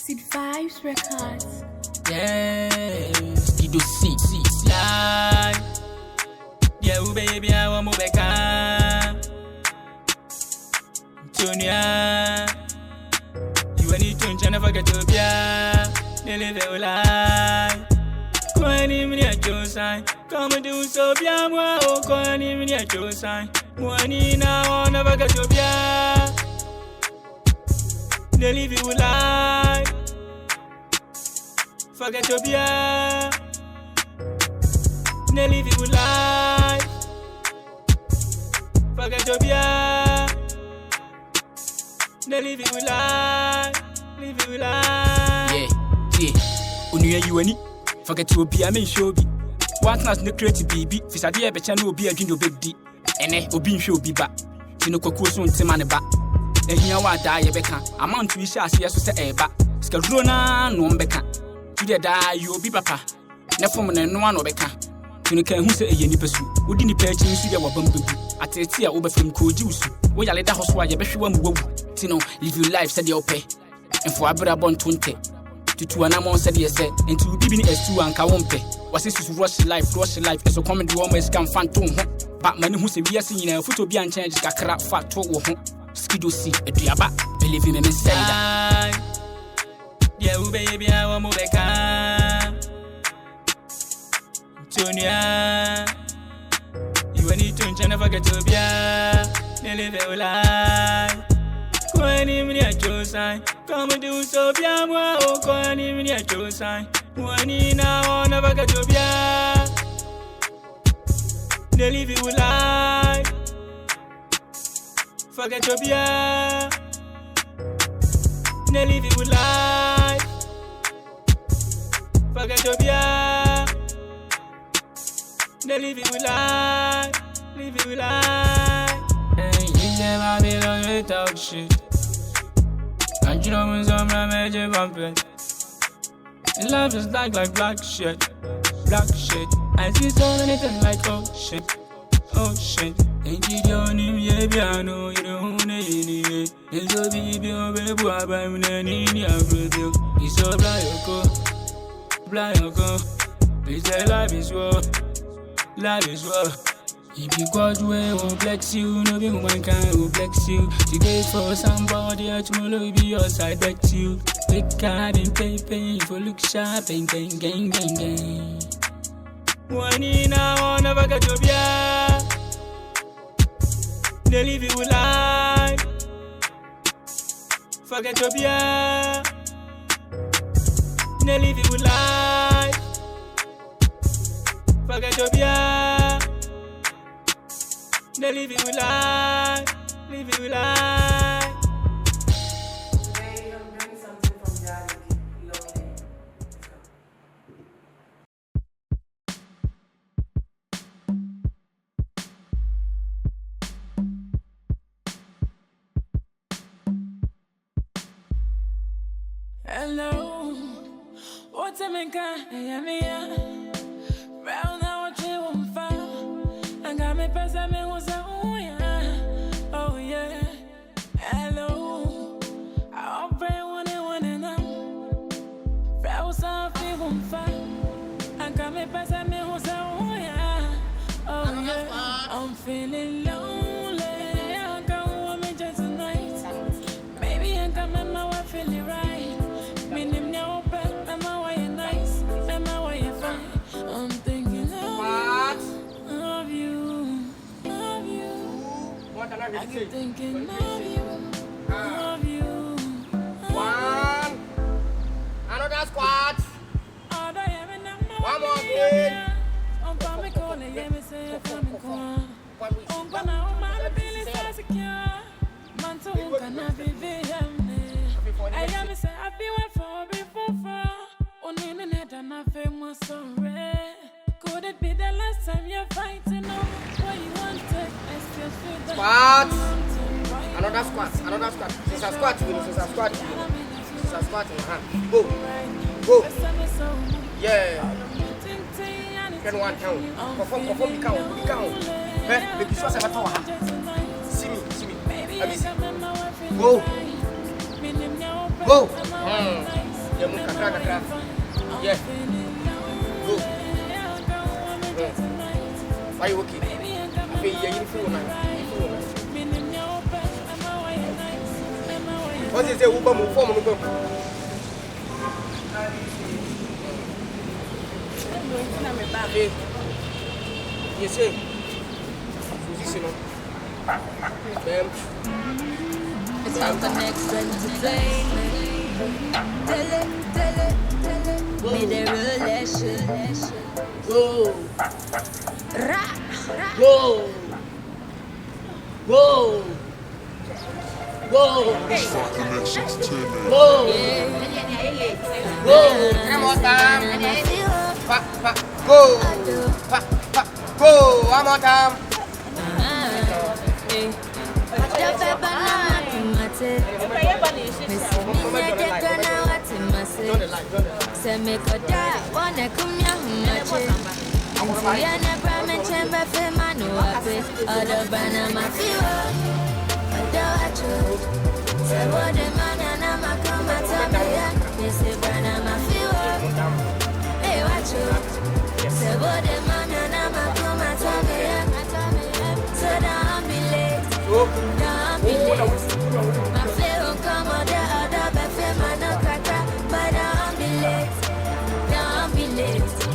Sid Vibes Records. Yes, Kido C. Live. Yeah, baby, I want more back. Junior, you need to change never get to be they live your life. Go and even at your sign. Come and do so, be a more. Go and even at your sign. Money now, never get to be they live your life. Forget your beer. They live your life. Forget your beer. They live your life. Live your life. Yeah. Unuya you any. Forget your beer, me show be. What not the creative baby. Fisadia becha no be a jingle big D. Ene obi show be back. Tino kokuso ntimane back. And here what die beka. Amount to wish as yes to say eba. Skadrona no beka. To the die you be papa. Nephom and no one beka. To the can who say a yeni pursue. Would any pay to see our bumble. At a tear over from cool juice. We are let the house why you bet you won't woo. Tino, live your life, said your pay. And for a brother born 20. To two and I'm said yes, and to be as two and Kawampe. Was this to rush life, as a common almost come phantom. But many who say we are seeing a photo be unchanged, a crap fat to Skido C, a diaba, believe him and say that. Yeah, baby, I want more back. Junior, you need to never get to be they live your life. Go and even at your sign. Come and do so, be a more. Go and even at your sign. Money now, never get to be they live your life. Forget your beer. They live your life. Forget your beer. They live your life. Live your life. Hey, you never be on your talk shit. And you know when some major bumping. Life is like black shit. Black shit. I see so many things like oh shit. Oh shit. Ain't you doing him, yeah, piano, you don't need it. It's so baby, oh, baby, I'm in India, review. It's so blind, it's like life is war. Life is war. If you got way, won't flex you, no be one kind will flex you. To get for somebody, I tomorrow be your side, back to you. Big card and pay, for look sharp and gang. One in now, never got your beer. They live your life. Forget your beer. They live your life. Forget your beer. They live your life. Live your life. Today I'm doing something from garlic. Lonely. Hello, what's a man can I am here? Round now what you want find. I got me pass me was oh yeah. Hello, I'll pray one and I'm round some people won't find. I got me pass me was oh yeah. I'm feeling lonely. I can't want me just tonight. Maybe I can make my wife feel it right. I'm thinking of you. What I keep thinking of you. One. Another squat. One more thing. Could it be the last time you're fighting over what you wanted? I still feel that. Squat. Another squat. It's a squat. It's a squat in your hand. Go. Yeah. Can one count. Perform the count. Hey, make sure I have see me. Go. Yeah, kakra. Yeah. Go. Why you okay? Yeah, you fool man. What is the Uber move form? You say, it's time for next entertainment. Tell it. Me the relation. Go. Come on, time. Go. One more time.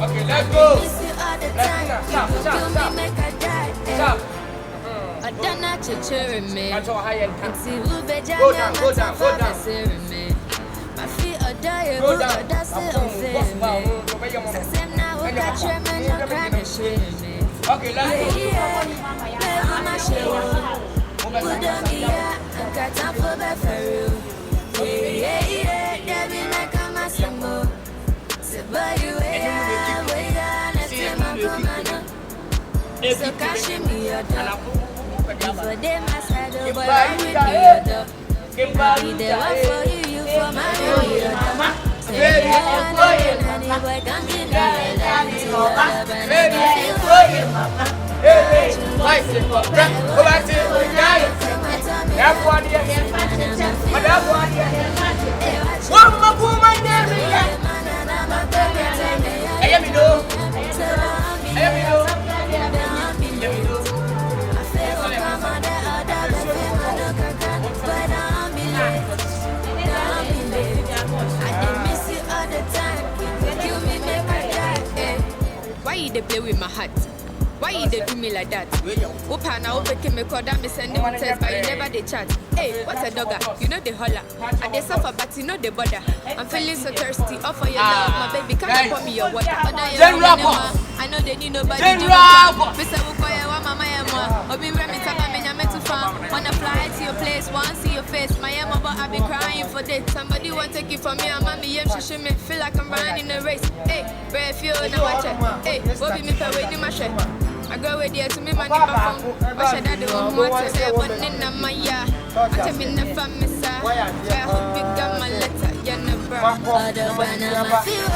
Okay, let's go. Stop. I don't know to cheer me. That's all high end. Go down. My feet are dying, that's it, Okay, let's so cash me your dog. For them I said, oh boy, I'm with me your dog. Be the one for you for my your dog. Say you and any boy can get me Why you dey play with my heart? Why you dey do me like that? Opa na ope me call that me send them text but you never dey chat. Hey, what's a dogger? You know they holler. I dey suffer but you know they bother. I'm feeling so thirsty. Offer your love, my baby. Come and pour me your water. I know they need nobody. Mr. Wukoya, wa mama yamwa. Obi remi taba menya metu fan. Wanna fly to your place, wanna see your face. My emo but I be crying for this. Somebody want take it from me. I'm mommy yem she me. Feel like I'm running a race. Hey, brave feel now watch it. Hey, Bobby me pay with my shit. I go with you to me money my phone. What should I do? I'm want to say one in my ya. I tell me never miss her. I hope you got my letter. You never. Other banana feel.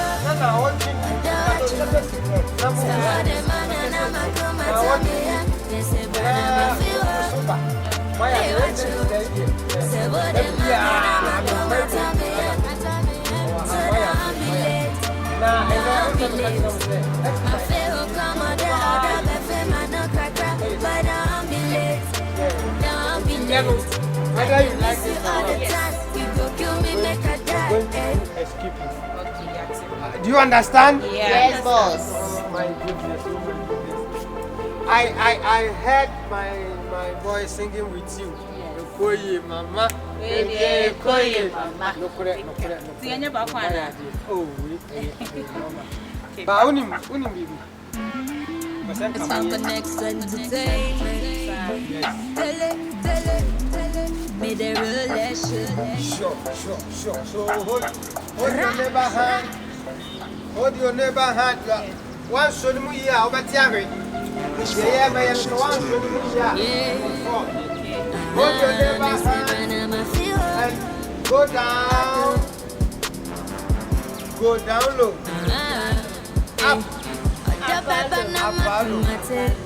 Whether you like it or not. Do you understand? Yes, boss. Oh my goodness, oh my goodness. I heard my voice singing with you. Koye mama. Koye mama. No correct. Tienye ba kwana. Oh, mama. Ba unim bibi. It's time for next entertainment. Tell it. Me the relation. Sure. So hold your neighbor hand. Hold your neighbor hand. One should move here over Tiago. Yeah, man, so one should move here. Hold your neighbor hand and go down. Go down low. Up.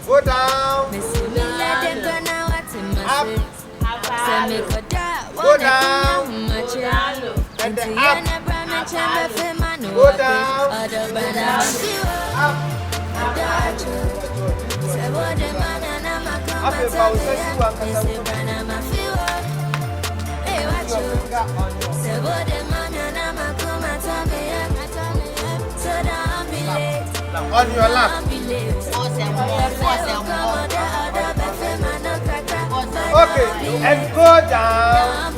Go down. Up. Go down. And then up. Go down. On your lap. Okay, and go down.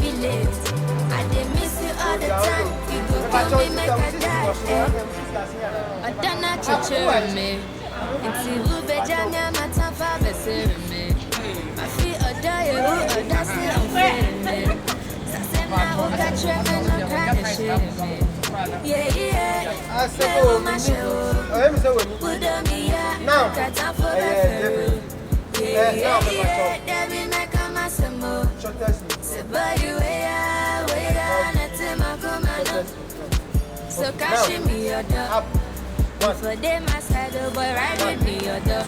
So cash me your dog. For them I said, oh boy, ride with me your dog.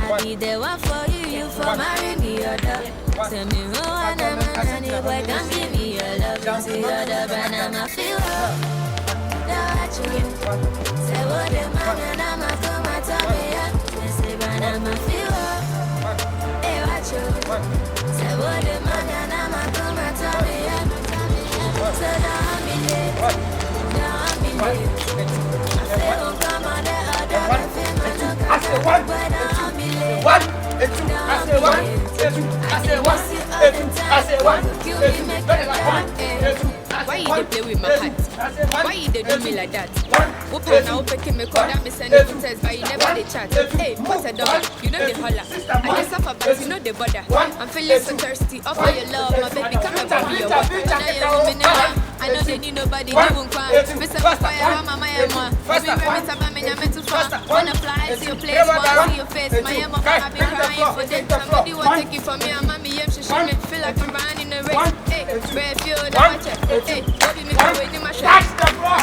I be the one for you, you for marry me your dog. Tell me who I am, and you boy can give me your love. Into your dog, and I'ma feel up. That's you. Say what the man and I'ma come and tell me up. Say but I'ma feel up. Hey, what you? Say what the man and I'ma come and tell me up. So now I'm in it. Why you dey play with my heart? Why you dey do me like that? Open now, open me call that me send it to text, but you never dey chat. Hey, what's a dog? You know they holler. I just suffer, but you know they bother. I'm feeling so thirsty. Offer your love, my baby, come and bring me your water. Now you're woman now. I know they need nobody doing crime. Mr. Fire, mama, my emma. Baby, remember time I'm meant to far. Wanna fly to your place, wanna see your face. My emma, I've been crying for days. Somebody want take it from me, and mommy, she me feel like I'm running a race. Hey, where feel the watch. Hey, baby, me go with my shot.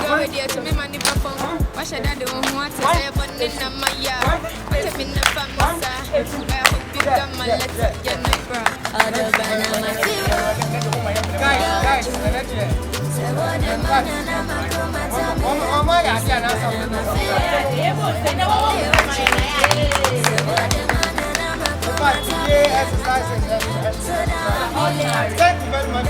Go with you to me, money perform. What should I do? Want to say, but in my yard. But I'm in the family. I hope you got my letter. You're not proud. Other banana, Guys, thank you very much.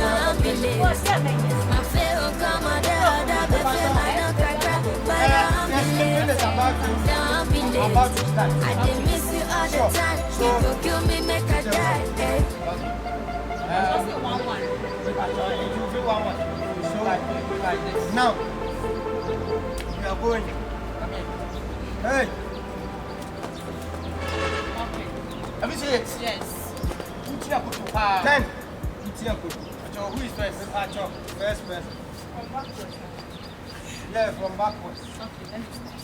About to start. I did miss you all the time. People kill me, make I die. So, now, we are going. Hey. Have you seen it? Yes. 10. Who is first? First person. From backwards. Yeah, from backwards. Okay, let me start.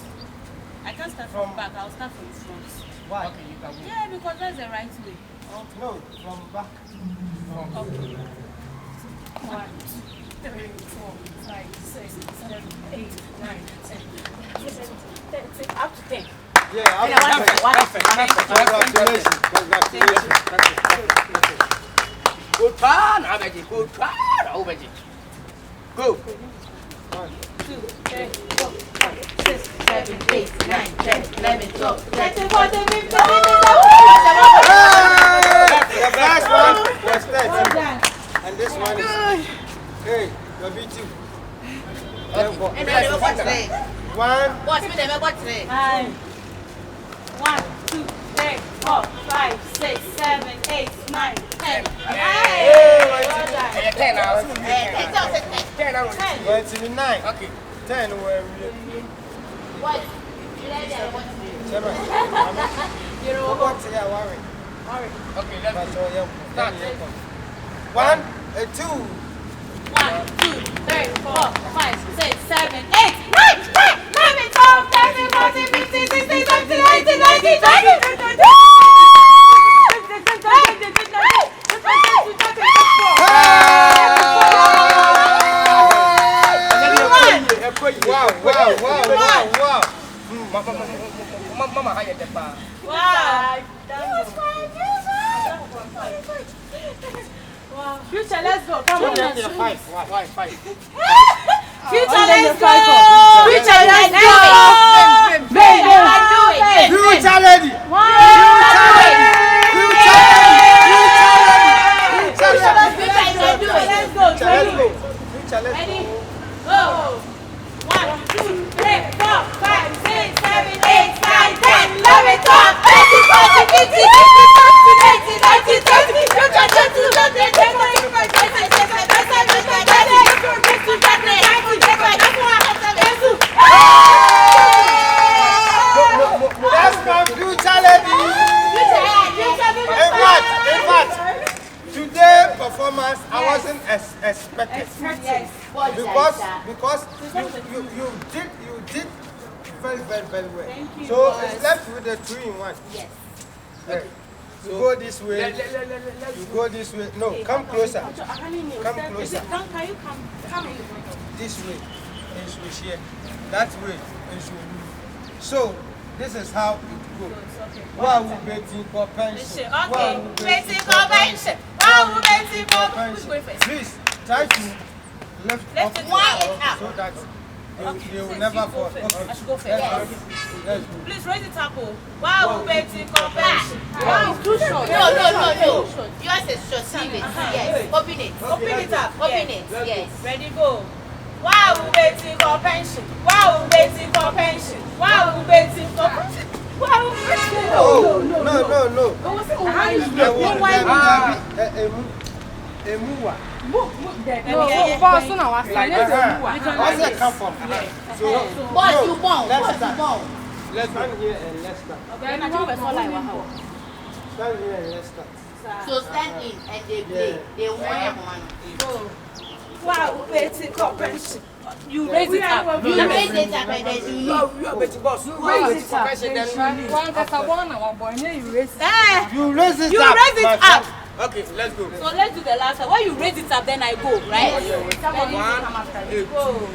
I can't start from back. I'll start from front. Why? Okay, you can go. Yeah, because that's the right way. Okay. No, from back. Okay. 1, 2, 3, 4, 5, 6, 7, 8, 9, 10, 11, 12, up to 10. Yeah, congratulations. Good plan, Abeji. Good plan, Abeji. Go. 1, 2, 3, 4, 5, 6, 7, 8, 9, 10, 11, 12, 13, 14, 15, 16, 17, The first one was 13. And this one is... Hey, you're beating. One. What's me never got today? 1, 2, 3, 4, 5, 6, 7, 8, 9, 10. Hey, 10 now. 29. Okay. 10 where we... What? Okay, let's start. 1, 2. 1, 2, 3, 4, 5, 6, 7, 8, 9, 10, 11, 12, 13, 14, 15, 16, 17, 18, 19, 20, Wow. Mama, how you get back? Wow. Wow. Future, let's go. Come on. Five. Future, let's Let's go. Future Let's lady. go. Future lady. Ready? Go. 1, 2, 3, 4, 5, 6, 7, 8, 9, 10, 11, 12, 13, 14, 15, 16, 17, 18, 19, 20, That's my future lady. In fact, today performance I wasn't expected because you did very well. So it's left with the 2 in 1. Yes. Okay. You go this way. You go this way. No, come closer. Come closer. Can you come in? This way is with here. That way is with me. So this is how it goes. Wow, waiting for pension. Okay. Waiting for pension. Wow, waiting for pension. Please try to lift up so that they will never fall. Okay. I should go first. Let's Yes. go. Please raise it up. Wow, waiting for pension. Wow, too short. No. Yours is short. Leave it. Yes. Open it. Open it up. Open it. Yes. Ready, go. Wow, waiting for pension. Wow, waiting for pension. Wow, waiting for pension. Wow, waiting. No. Let's stand here and let's start. Stand here and let's start. So stand in and they play. They want one. Wow, waiting for pension. You raise it up. You raise it up and then you You are Betty Boss. You raise it up. Okay, let's go. So let's do the last one. When you raise it up, then I go, right? Go.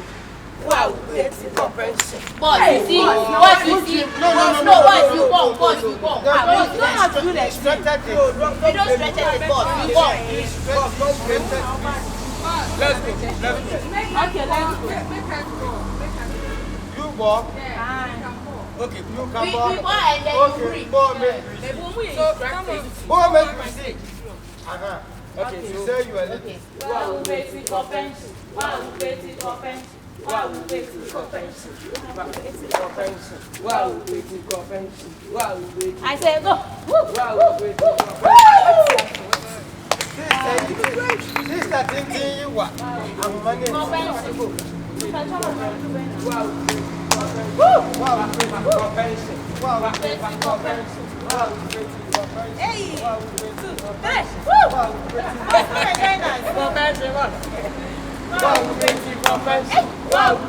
Wow, waiting for pension. boss, you see. No. Boss, you won't. You don't have to do that. You don't stretch it, boss. You won't. Let's go. Okay, let's go. You walk. Okay, You We come walk back. and then you Okay, breathe. go make me see. Go make me see. Okay, you say you are late. Wow, waiting for pension. Wow, waiting for pension. Wow, waiting for pension. wow, waiting for pension. Wow, waiting. I said go. Wow, waiting for Sister, thinking you what? I'm money. pension. Hey, 2, 3. Wow, we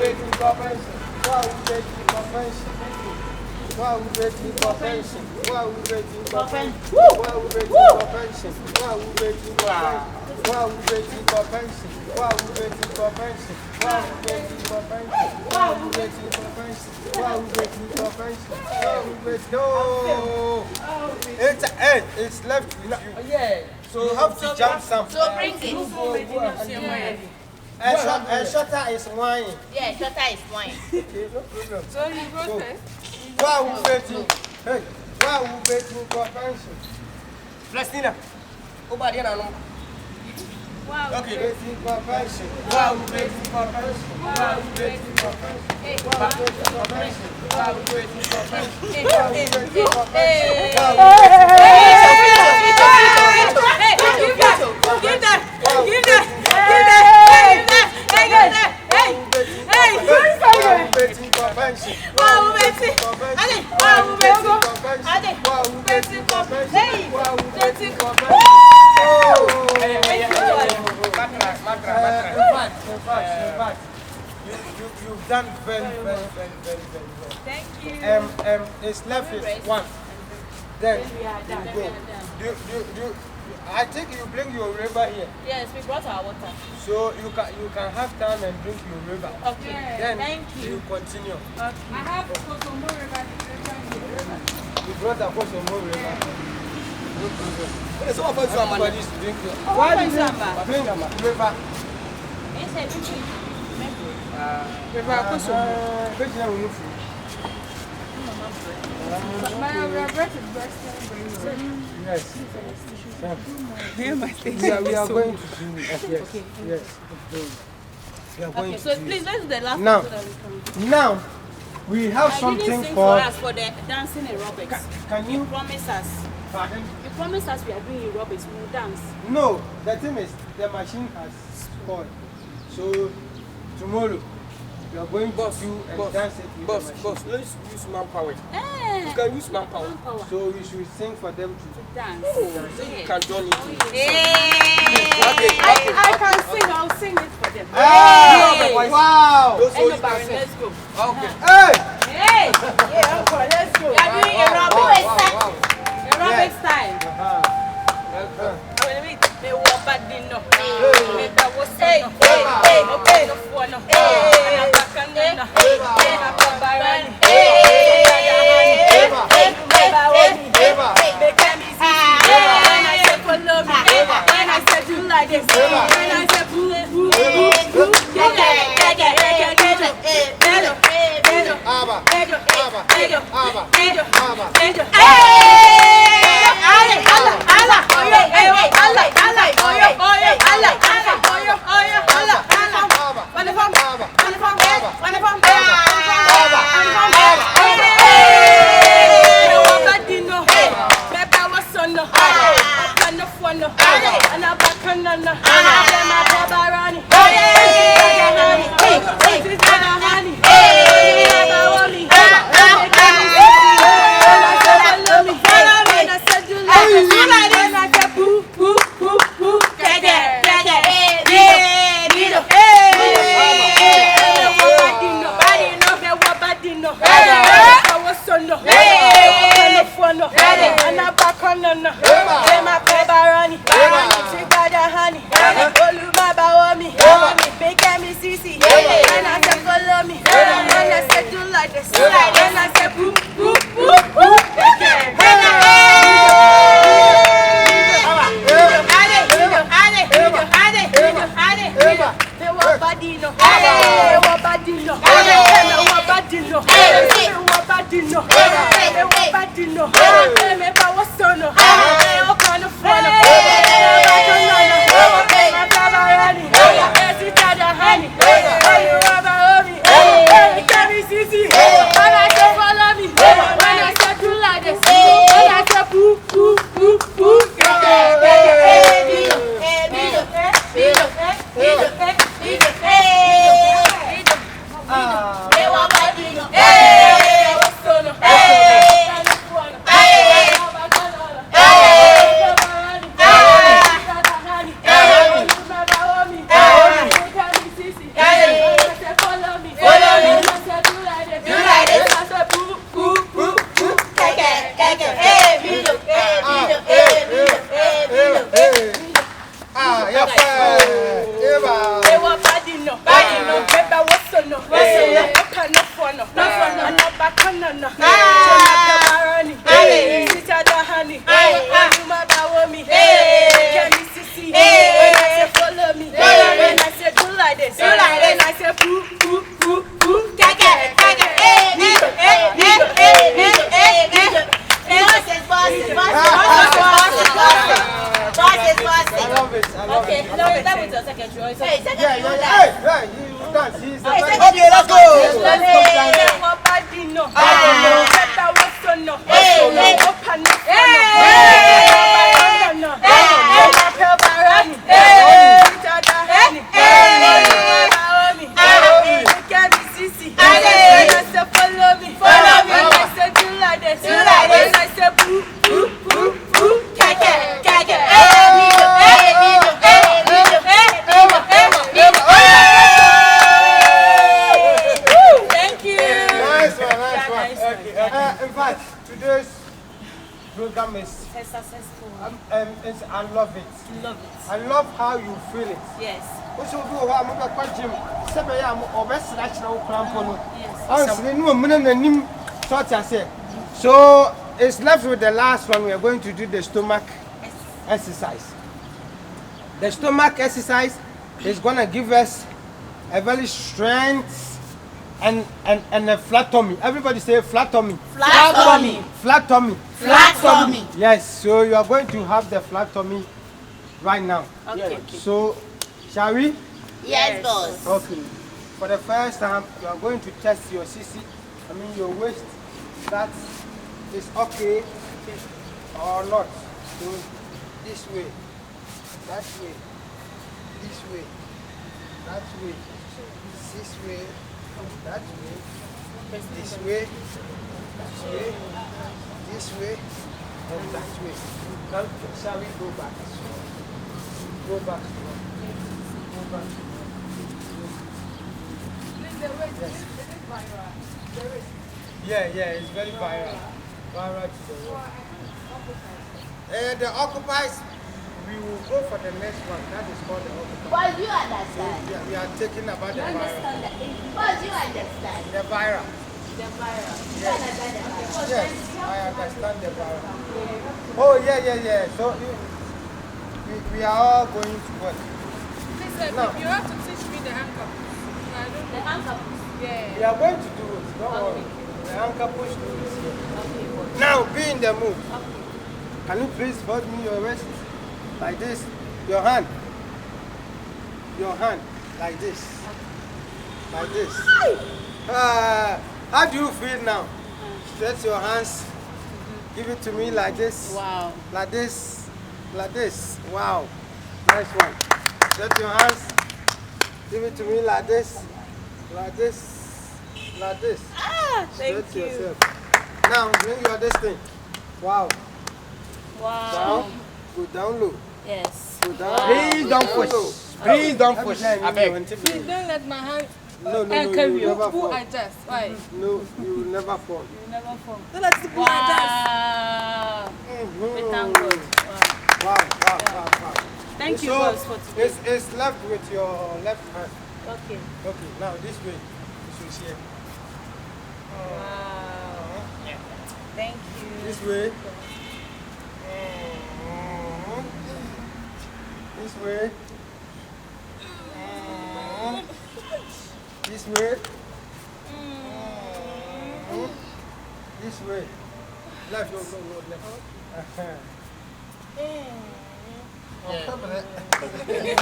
waiting for pension. Wow, we waiting for pension. Wow, we waiting for pension. Wow, we waiting for pension. Wow, we waiting for pension. Wow, we waiting for pension. Wow, we waiting for pension. Wow, we waiting for pension. Wow, we waiting for pension. Wow, we waiting. No, it's left with you. Yeah. So you have to jump some. So bring it. And shorter is wine. Yeah, shorter is wine. Okay, no problem. So you go first. Wow, we waiting. Hey, wow, we waiting for pension. Plastina. Over there now. Okay. Waiting for pension. Wow, waiting for pension. Wow, waiting for pension. Wow, waiting for pension. Wow, waiting for pension. Wow, we waiting for pension. You've done very well. Thank you. It's left is one. Then you go. I think you bring your river here, Yes, we brought our water. so you can have time and drink your river. Okay. Then Thank you continue. I have Kosomo river. You brought a Kosomo river. So what for Why did you drink river? Yes. We are going to do it. Yes. We are going Okay, to so do please it. let's do the last Now. one so that we can. Now, we have I something didn't sing for. for us for the dancing aerobics. Can You you? promise us. Pardon? You promise us we are doing aerobics. We will dance. No, the thing is, the machine has spoiled. So, tomorrow, we are going to do and dance it with the machine. let's use manpower. Eh. You can use manpower. Manpower. So, we should sing for them to Dance. So you can join it. I can sing. I'll sing it for them. Hey! Wow! So you can Anybody, sing. let's go. Okay. Hey! Hey! Yeah, uncle, let's go. We are doing aerobics. Aerobics time. Me walk back the no. Me that was hey. Okay, no for no. I'm back and then. I'm back. They can be see. When I say follow me. When I say do like this. When I say boo boo boo. I love it. I love how you feel it. Yes. Also, do I'm going to gym. Seven or best natural cramp. Honestly, no, so it's left with the last one. We are going to do the stomach exercise. The stomach exercise is going to give us a very strength and a flat tummy. Everybody say flat tummy. Flat tummy. Flat tummy. Flat tummy. Yes, so you are going to have the flat tummy right now. Okay. So, shall we? Yes, boss. Okay. For the first time, you are going to test your CC, your waist. That is okay or not. So, this way, that way, this way, that way, this way, that way, this way, that way, this way, and that way. Now, shall we go back? Go back. Go back. Yes. Yeah, it's very viral. Viral to the world. The occupies, we will go for the next one. That is called the occupies. Boss, you understand? We are taking about the viral. Boss, you understand? The viral. The viral. Yes, I understand the viral. Oh, yeah. So we are all going to work. Listen, No. you have to teach me the anchor. I don't The know. anchor. Yeah. We are going to do it. Don't worry. The anchor push is here. Now be in the mood. Can you please hold me your wrist like this? Your hand. Your hand like this. Like this. How do you feel now? Stretch your hands. Give it to me like this. Wow. Like this. Like this. Wow. Nice one. Stretch your hands. Give it to me like this. Like this. Like this. Thank Stretch you. yourself. Now bring your this thing. Wow. Wow. Down. Go down low. Yes. Go down. Please don't push. Please don't push. I beg. Please don't let my hand No, anchor you you. never Who fall. adjust? Why? No, you will never fall. You never fall. Don't let the Wow. We thank God. Wow. Wow. Thank you, So, boss, for today. it's left with your left hand. Okay. Okay, now this way. This way here. Wow. Thank you. This way. This way. This way. This way. Left, go, left.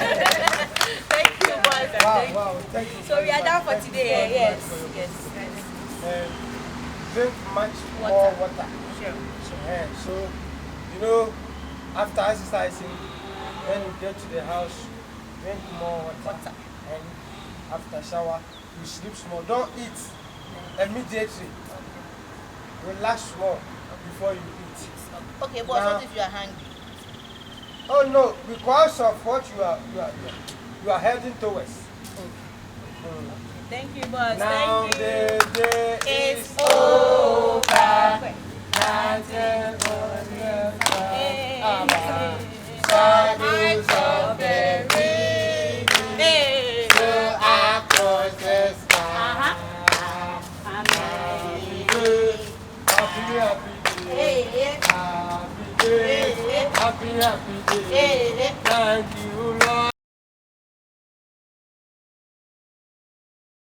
Thank you, boss. Wow, thank you. So we are done for today. Yes. Drink much more water. Sure. So, after exercising, when you get to the house, drink more water. And after shower, you sleep small. Don't eat immediately. Relax small before you eat. Okay, boss, Now- what if you are hungry? Oh no, because of what you are heading towards. Thank you, boss. Now Thank you. the day It's is over. Shadows of the Hey. across the sky. Happy Hey. day, happy day, happy day. Hey. Thank you,